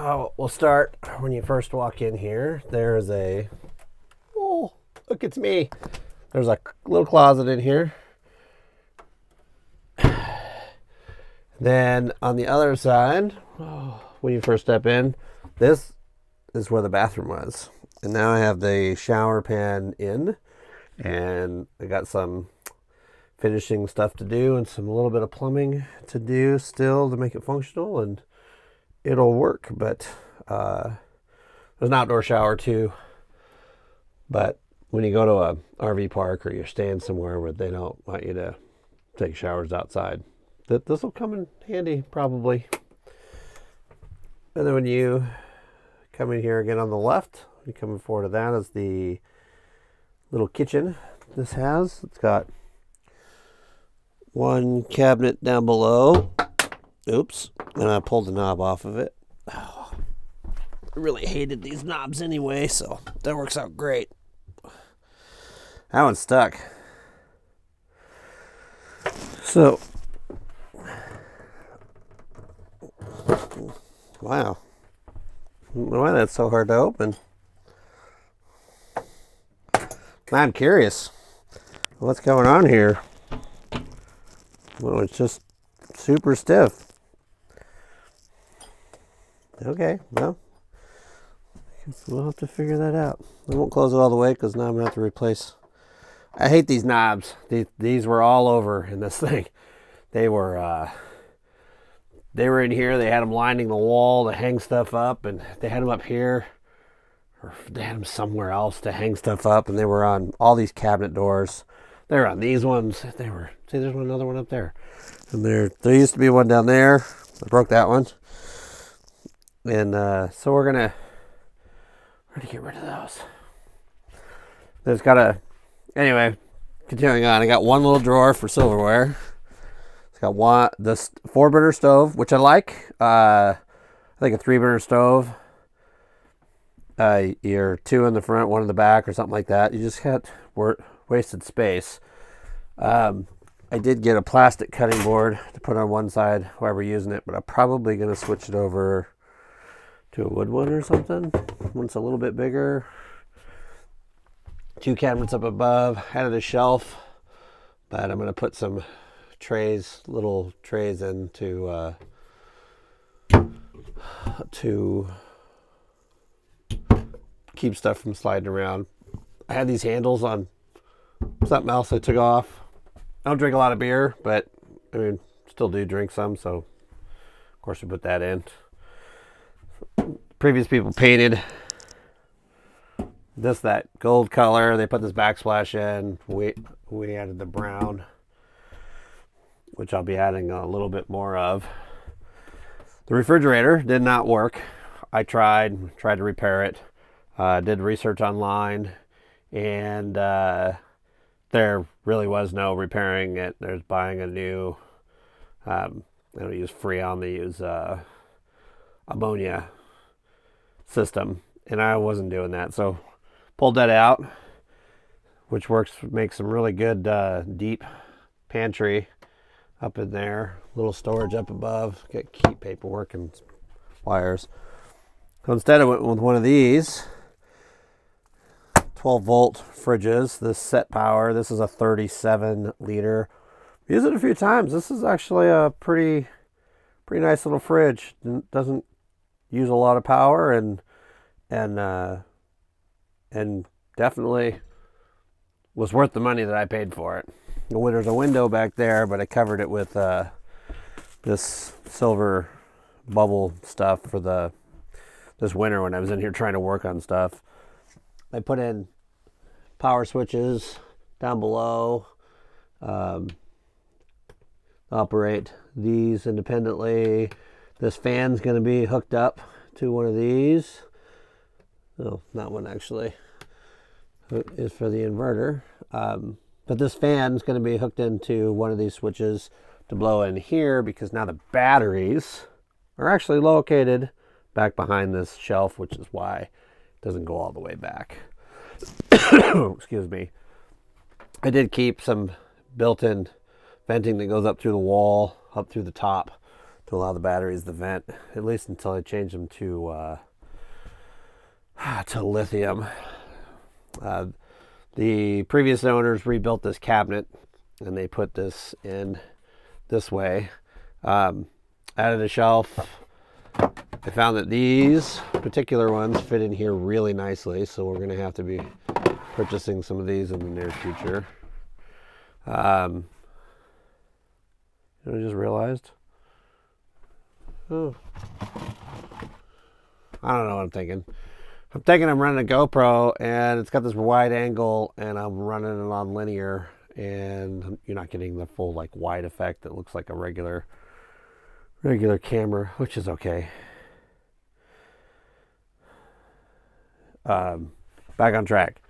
We'll start when you first walk in here. There's oh, look, it's me. There's a little closet in here. Then on the other side, when you first step in, this is where the bathroom was. And now I have the shower pan in, and I got some finishing stuff to do and a little bit of plumbing to do still to make it functional, and it'll work. But there's an outdoor shower too. But when you go to a RV park or you're staying somewhere where they don't want you to take showers outside, this will come in handy probably. And then when you come in here again on the left, you coming forward to that is the little kitchen this has. It's got one cabinet down below. Oops, and I pulled the knob off of it. Oh, I really hated these knobs anyway, so that works out great. That one's stuck. So, wow. I don't know why that's so hard to open. I'm curious. What's going on here? Well, it's just super stiff. Okay, well, we'll have to figure that out. I won't close it all the way because now I'm going to have to replace. I hate these knobs. These were all over in this thing. They were in here. They had them lining the wall to hang stuff up, and they had them up here, or they had them somewhere else to hang stuff up, and they were on all these cabinet doors. They were on these ones. See, there's another one up there. And there used to be one down there. I broke that one. And so we're gonna get rid of those. There's anyway, continuing on, I got one little drawer for silverware. It's got this 4-burner stove, which I like. I think a 3-burner stove. You're 2 in the front, 1 in the back, or something like that. You just had wasted space. I did get a plastic cutting board to put on one side while we're using it, but I'm probably going to switch it over to a wood one or something. One's a little bit bigger. 2 cabinets up above. Added a shelf, but I'm going to put some little trays in to keep stuff from sliding around. I had these handles on something else I took off. I don't drink a lot of beer, but I mean, still do drink some, so of course we put that in. Previous people painted that gold color. They put this backsplash in. We added the brown, which I'll be adding a little bit more of. The refrigerator did not work. I tried to repair it. Did research online, and there really was no repairing it. There's buying a new, they don't use Freon, they use ammonia system, and I wasn't doing that, so pulled that out, which makes some really good deep pantry up in there. Little storage up above, keep paperwork and wires. So instead I went with one of these 12-volt fridges. This set power. This is a 37 liter. Used it a few times. This is actually a pretty nice little fridge. Doesn't use a lot of power, and definitely was worth the money that I paid for it. There's a window back there, but I covered it with this silver bubble stuff for this winter when I was in here trying to work on stuff. I put in power switches down below. Operate these independently. This fan's going to be hooked up to one of these. No, not one actually. It is for the inverter. But this fan's going to be hooked into one of these switches to blow in here, because now the batteries are actually located back behind this shelf, which is why it doesn't go all the way back. Excuse me. I did keep some built-in venting that goes up through the wall, up through the top to allow the batteries to vent, at least until I change them to lithium. The previous owners rebuilt this cabinet, and they put this in this way. Added a shelf. I found that these particular ones fit in here really nicely, so we're going to have to be purchasing some of these in the near future. I just realized. Oh. I don't know what I'm thinking. I'm thinking I'm running a GoPro, and it's got this wide angle, and I'm running it on linear, and you're not getting the full like wide effect that looks like a regular camera, which is okay. Back on track.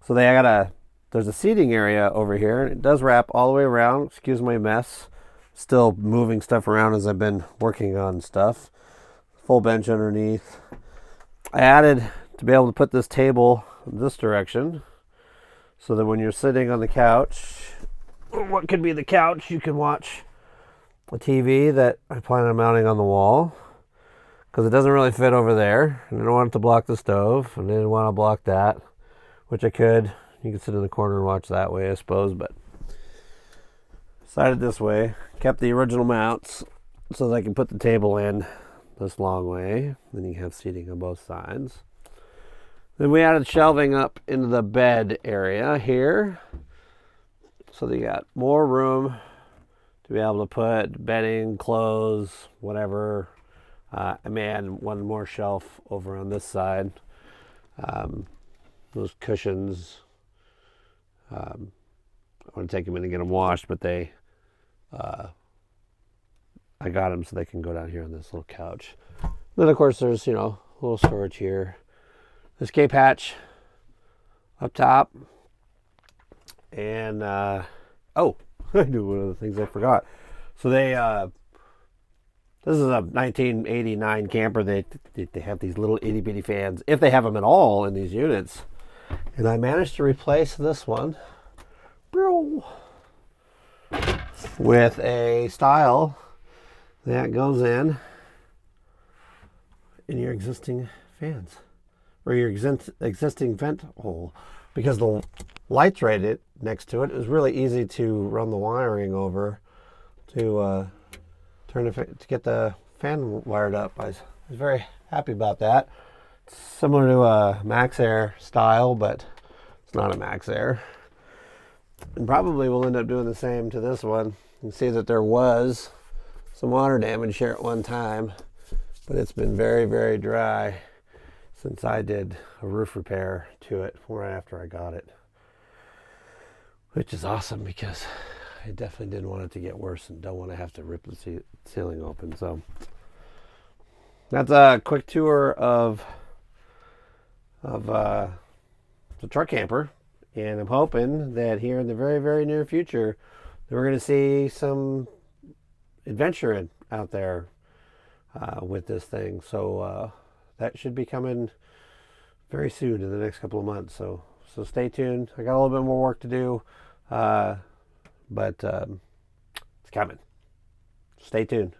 So there's a seating area over here, and it does wrap all the way around. Excuse my mess. Still moving stuff around as I've been working on stuff. Full bench underneath. I added to be able to put this table this direction, so that when you're sitting on the couch, or what could be the couch, you can watch a TV that I plan on mounting on the wall, because it doesn't really fit over there, and I don't want it to block the stove, and I didn't want to block that, which I could. You can sit in the corner and watch that way, I suppose, but decided this way. Kept the original mounts so that I can put the table in this long way. Then you have seating on both sides. Then we added shelving up into the bed area here, so that you got more room to be able to put bedding, clothes, whatever. I may add one more shelf over on this side. Those cushions, I want to take them in and get them washed, but I got them so they can go down here on this little couch. Then of course there's, a little storage here. Escape hatch up top. And, I knew one of the things I forgot. So this is a 1989 camper. They have these little itty bitty fans, if they have them at all in these units. And I managed to replace this one with a style that goes in your existing fans, or your existing vent hole, because the light's right next to it. It was really easy to run the wiring over to get the fan wired up. I was very happy about that. It's similar to a Max Air style, but it's not a Max Air. And probably we'll end up doing the same to this one. You can see that there was some water damage here at one time, but it's been very, very dry since I did a roof repair to it right after I got it, which is awesome, because I definitely didn't want it to get worse and don't want to have to rip the ceiling open. So that's a quick tour of the truck camper, and I'm hoping that here in the very, very near future that we're going to see some adventure out there with this thing. So that should be coming very soon in the next couple of months. So stay tuned. I got a little bit more work to do, but it's coming. Stay tuned.